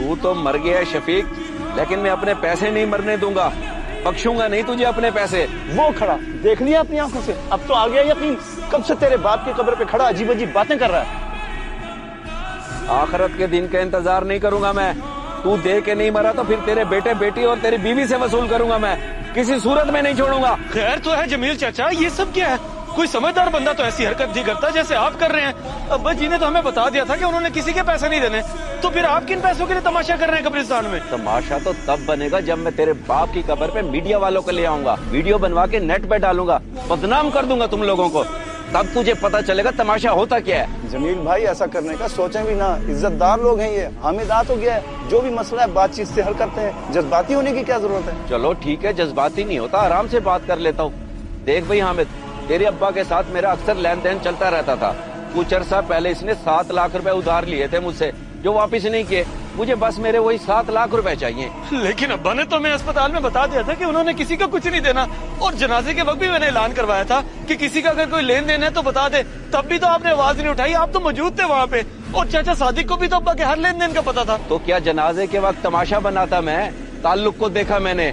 तू तो मर गया है शफीक, लेकिन मैं अपने पैसे नहीं मरने दूंगा, बख्शूंगा नहीं तुझे अपने पैसे। वो खड़ा देख लिया अपनी आंखों से, अब तो आ गया यकीन। कब से तेरे बाप की कब्र पे खड़ा अजीब अजीब बातें कर रहा है। आखिरत के दिन का इंतजार नहीं करूंगा मैं। तू दे के नहीं मरा तो फिर तेरे बेटे बेटी और तेरी बीवी से वसूल करूंगा मैं, किसी सूरत में नहीं छोड़ूंगा। खैर तो है जमील चाचा, ये सब क्या है? कोई समझदार बंदा तो ऐसी हरकत नहीं करता जैसे आप कर रहे हैं। अब्बा जी ने तो हमें बता दिया था कि उन्होंने किसी के पैसे नहीं देने, तो फिर आप किन पैसों के लिए तमाशा कर रहे हैं कब्रिस्तान में? तमाशा तो तब बनेगा जब मैं तेरे बाप की कब्र पे मीडिया वालों को ले आऊंगा, वीडियो बनवा के नेट पे डालूंगा, बदनाम कर दूंगा तुम लोगों को, तब तुझे पता चलेगा तमाशा होता क्या है। जमील भाई ऐसा करने का सोचें भी ना, इज्जतदार लोग हैं ये, हामिद आ तो गया है, जो भी मसला है बातचीत से हल करते हैं, जज्बाती होने की क्या जरूरत है। चलो ठीक है, जज्बाती नहीं होता, आराम से बात कर लेता हूँ। देख भाई हामिद, तेरे अब्बा के साथ मेरा अक्सर लेन देन चलता रहता था। कुछ अर्सा पहले इसने 7 लाख रुपए उधार लिए थे मुझसे, जो वापस नहीं किए। मुझे बस मेरे वही 7 लाख रुपए चाहिए। लेकिन अब्बा ने तो मैं अस्पताल में बता दिया था कि उन्होंने किसी का कुछ नहीं देना, और जनाजे के वक्त भी मैंने ऐलान करवाया था कि किसी का अगर कोई लेन देन है तो बता दे। तब भी तो आपने आवाज नहीं उठाई, आप तो मौजूद थे वहाँ पे, और चाचा सादिक को भी तो अब्बा के हर लेन देन का पता था। तो क्या जनाजे के वक्त तमाशा बनाता मैं? ताल्लुक को देखा मैंने।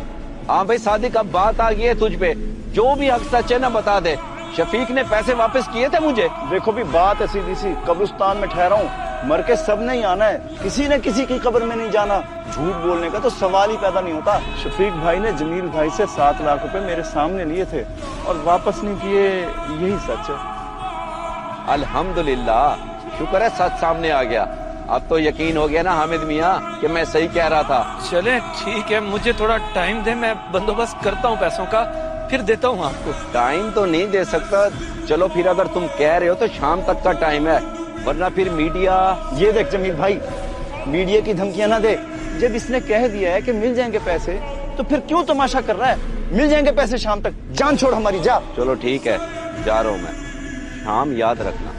हाँ भाई सादिक, अब बात आ गई है तुझ पे, जो भी हक सच है ना बता दे। शफीक ने पैसे वापस किए थे मुझे। देखो भी बात है सीधी सी, कब्रिस्तान में ठहरा हूँ, मर के सब नहीं आना है, किसी ने किसी की कब्र में नहीं जाना। झूठ बोलने का तो सवाल ही पैदा नहीं होता। शफीक भाई ने जमील भाई से 7 लाख रुपए मेरे सामने लिए थे और वापस नहीं किए, यही सच है। अल्हम्दुलिल्लाह, शुक्र है सच सामने आ गया। अब तो यकीन हो गया ना हामिद मियाँ कि मैं सही कह रहा था। चले ठीक है, मुझे थोड़ा टाइम दे, मैं बंदोबस्त करता हूँ पैसों का, फिर देता हूँ आपको। टाइम तो नहीं दे सकता, चलो फिर अगर तुम कह रहे हो तो शाम तक का टाइम है, वरना फिर मीडिया। ये देख जमील भाई, मीडिया की धमकियां ना दे। जब इसने कह दिया है कि मिल जाएंगे पैसे, तो फिर क्यों तमाशा कर रहा है? मिल जाएंगे पैसे शाम तक, जान छोड़ हमारी, जा। चलो ठीक है, जा रहा हूँ मैं, शाम याद रखना।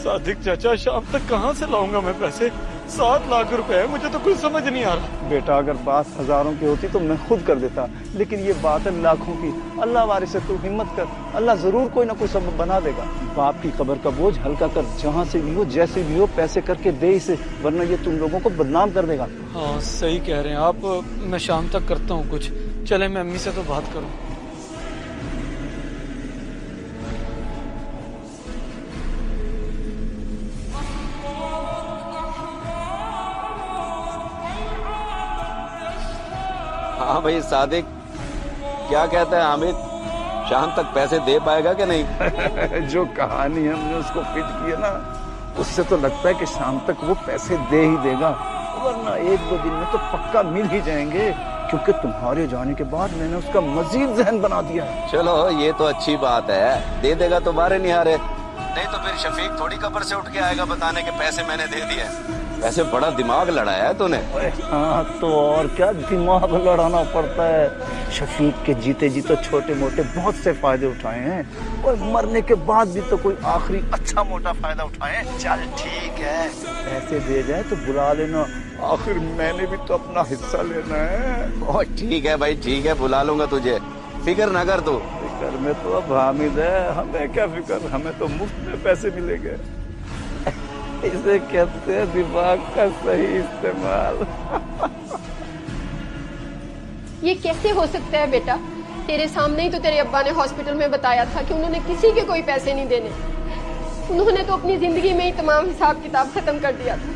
सादिक चाचा, शाम तक कहाँ से लाऊंगा मैं पैसे? 7 लाख रुपए है, मुझे तो कुछ समझ नहीं आ रहा। बेटा अगर बात हजारों की होती तो मैं खुद कर देता, लेकिन ये बात है लाखों की। अल्लाह वारिस है, तू हिम्मत कर, अल्लाह जरूर कोई ना कोई सबब बना देगा। बाप की कब्र का बोझ हल्का कर, जहाँ से भी हो जैसे भी हो पैसे करके दे इसे, वरना ये तुम लोगों को बदनाम कर देगा। हाँ सही कह रहे हैं आप, मैं शाम तक करता हूँ कुछ। चले मैं अम्मी से तो बात करूँ। हाँ भाई सादिक, क्या कहता है हामिद, शाम तक पैसे दे पाएगा कि नहीं? जो कहानी हमने उसको फिट की है ना, उससे तो लगता है कि शाम तक वो पैसे दे ही देगा, वरना 1-2 दिन में तो पक्का मिल ही जाएंगे, क्योंकि तुम्हारे जाने के बाद मैंने उसका मजीद जहन बना दिया है। चलो ये तो अच्छी बात है, दे देगा तो बारे नहीं आ रहे, नहीं तो फिर शफीक थोड़ी कब्र से उठ के आएगा बताने के पैसे मैंने दे दिए। वैसे बड़ा दिमाग लड़ाया है तूने। हाँ तो और क्या दिमाग लड़ाना पड़ता है। शफीक के जीते जी तो छोटे मोटे बहुत से फायदे उठाए हैं, और मरने के बाद भी तो कोई आखिरी अच्छा मोटा फायदा उठाए। चल ठीक है, पैसे दे जाए तो बुला लेना, आखिर मैंने भी तो अपना हिस्सा लेना है। ओ ठीक है भाई, ठीक है, बुला लूंगा तुझे, फिक्र न कर तू। फिक्र में तो अब हामिद है, हमें क्या फिक्र, हमें तो मुफ्त में पैसे मिलेंगे। इसे कहते हैं दिमाग का सही इस्तेमाल। ये कैसे हो सकता है बेटा? तेरे सामने ही तो तेरे अब्बा ने हॉस्पिटल में बताया था कि उन्होंने किसी के कोई पैसे नहीं देने। उन्होंने तो अपनी जिंदगी में ही तमाम हिसाब किताब खत्म कर दिया था,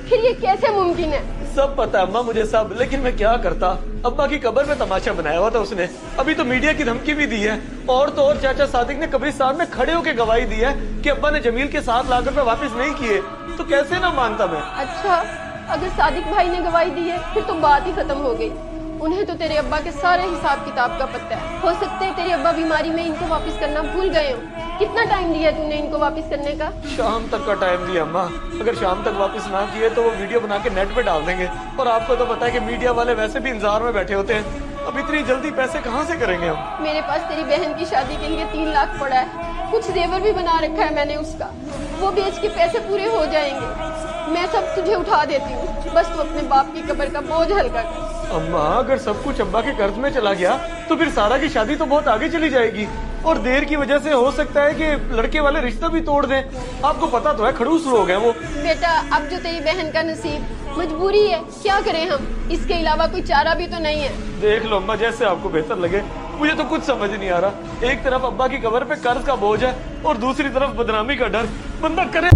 फिर ये कैसे मुमकिन है? सब पता है अम्मा मुझे सब, लेकिन मैं क्या करता। अब्बा की कब्र में तमाशा बनाया हुआ था उसने, अभी तो मीडिया की धमकी भी दी है, और तो और चाचा सादिक ने कब्रिस्तान में खड़े होकर गवाही दी है कि अब्बा ने जमील के 7 लाख रुपए वापस नहीं किए, तो कैसे ना मानता मैं। अच्छा, अगर सादिक भाई ने गवाही दी है फिर तो बात ही खत्म हो गई। उन्हें तो तेरे अब्बा के सारे हिसाब किताब का पता है। हो सकता है तेरे अब्बा बीमारी में इनको वापस करना भूल गए हो। कितना टाइम दिया तूने इनको वापस करने का? शाम तक का टाइम दिया अम्मा, अगर शाम तक वापस ना किए तो वो वीडियो बना के नेट पे डाल देंगे, और आपको तो पता है कि मीडिया वाले वैसे भी इंतजार में बैठे होते हैं। अब इतनी जल्दी पैसे कहाँ से करेंगे हम? मेरे पास तेरी बहन की शादी के लिए 3 लाख पड़ा है, कुछ जेवर भी बना रखा है मैंने उसका, वो बेच के पैसे पूरे हो जाएंगे। मैं सब तुझे उठा देती हूँ। बस तू अपने बाप की कब्र का बोझ हल्का कर। अम्मा अगर सब कुछ अब्बा के कर्ज में चला गया तो फिर सारा की शादी तो बहुत आगे चली जाएगी और देर की वजह से हो सकता है कि लड़के वाले रिश्ता भी तोड़ दें। आपको पता तो है खड़ूस लोग हैं वो। बेटा अब जो तेरी बहन का नसीब मजबूरी है, क्या करें हम, इसके अलावा कोई चारा भी तो नहीं है। देख लो अम्मा जैसे आपको बेहतर लगे, मुझे तो कुछ समझ नहीं आ रहा। एक तरफ अब्बा की कब्र पे कर्ज का बोझ है और दूसरी तरफ बदनामी का डर। बंदा करे